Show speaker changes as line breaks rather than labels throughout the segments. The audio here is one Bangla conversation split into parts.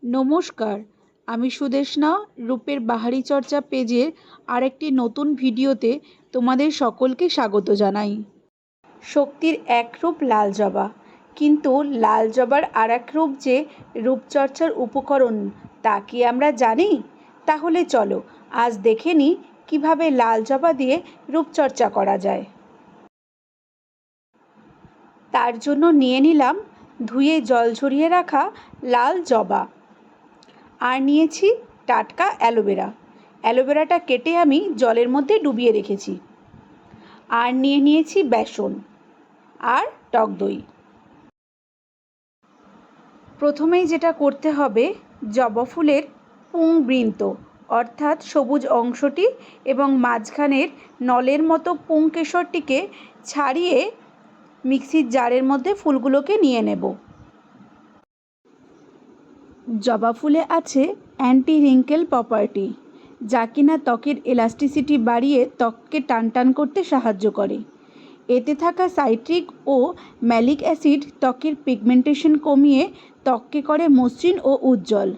নমস্কার, আমি সুদেষ্ণা রূপের বাহারি চর্চা পেজের আরেকটি নতুন ভিডিওতে তোমাদের সকলকে স্বাগত জানাই। শক্তির এক রূপ লাল জবা, কিন্তু লাল জবার আর এক রূপ যে রূপচর্চার উপকরণ তা কি আমরা জানি? তাহলে চলো আজ দেখে নিই কীভাবে লাল জবা দিয়ে রূপচর্চা করা যায়। তার জন্য নিয়ে নিলাম ধুয়ে জল ঝরিয়ে রাখা লাল জবা, আর নিয়েছি টাটকা অ্যালোভেরা। অ্যালোভেরাটা কেটে আমি জলের মধ্যে ডুবিয়ে রেখেছি। আর নিয়ে নিয়েছি বেসন আর টক দই। প্রথমেই যেটা করতে হবে, জবা ফুলের পুংবৃন্ত অর্থাৎ সবুজ অংশটি এবং মাঝখানের নলের মতো পুংকেশরটিকে ছাড়িয়ে মিক্সির জারের মধ্যে ফুলগুলোকে নিয়ে নেব। জবা ফুলে আছে অ্যান্টি রিঙ্কেল প্রপার্টি, যা কিনা ত্বকের এলাস্টিসিটি বাড়িয়ে ত্বককে টানটান করতে সাহায্য করে। এতে থাকা সাইট্রিক ও ম্যালিক অ্যাসিড ত্বকের পিগমেন্টেশন কমিয়ে ত্বককে করে মসৃণ ও উজ্জ্বল।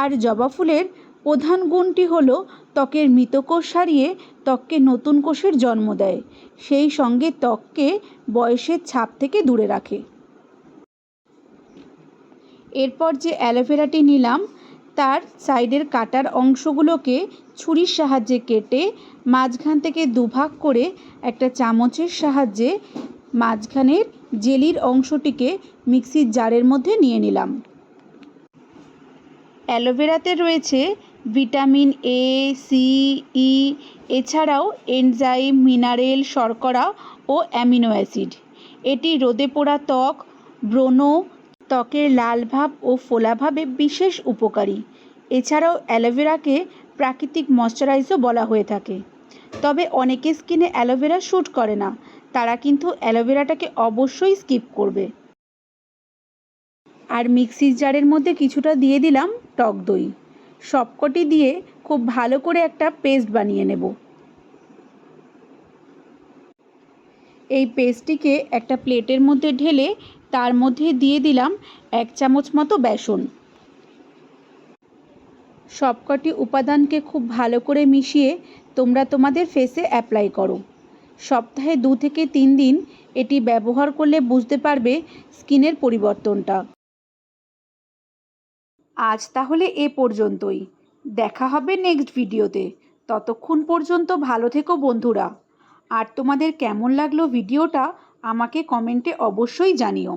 আর জবা ফুলের প্রধান গুণটি হলো ত্বকের মৃত কোষ সারিয়ে ত্বককে নতুন কোষের জন্ম দেয়, সেই সঙ্গে ত্বককে বয়সের ছাপ থেকে দূরে রাখে। এরপর যে অ্যালোভেরাটি নিলাম, তার সাইডের কাটার অংশগুলোকে ছুরির সাহায্যে কেটে মাঝখান থেকে দুভাগ করে একটা চামচের সাহায্যে মাঝখানের জেলির অংশটিকে মিক্সির জারের মধ্যে নিয়ে নিলাম। অ্যালোভেরাতে রয়েছে ভিটামিন এ, সি, ই, এছাড়াও এনজাইম, মিনারেল, শর্করা ও অ্যামিনো অ্যাসিড। এটি রোদে পোড়া ত্বক, ব্রণ, ত্বকের লালভাব ও ফোলাভাবে বিশেষ উপকারী। এছাড়াও অ্যালোভেরাকে প্রাকৃতিক ময়শ্চারাইজারও বলা হয়ে থাকে। তবে অনেকের স্কিনে অ্যালোভেরা শ্যুট করে না, তারা কিন্তু অ্যালোভেরাটাকে অবশ্যই স্কিপ করবে। আর মিক্সির জারের মধ্যে কিছুটা দিয়ে দিলাম টক দই। সবকটি দিয়ে খুব ভালো করে একটা পেস্ট বানিয়ে নেব। এই পেস্টটিকে একটা প্লেটের মধ্যে ঢেলে তার মধ্যে দিয়ে দিলাম 1 চামচ মতো বেসন। সবকটি উপাদানকে খুব ভালো করে মিশিয়ে তোমরা তোমাদের ফেসে অ্যাপ্লাই করো। সপ্তাহে 2 থেকে 3 দিন এটি ব্যবহার করলে বুঝতে পারবে স্কিনের পরিবর্তনটা। আজ তাহলে এ পর্যন্তই। দেখা হবে নেক্সট ভিডিওতে। ততক্ষণ পর্যন্ত ভালো থেকো বন্ধুরা। আর তোমাদের কেমন লাগলো ভিডিওটা আমাকে কমেন্টে অবশ্যই জানিও।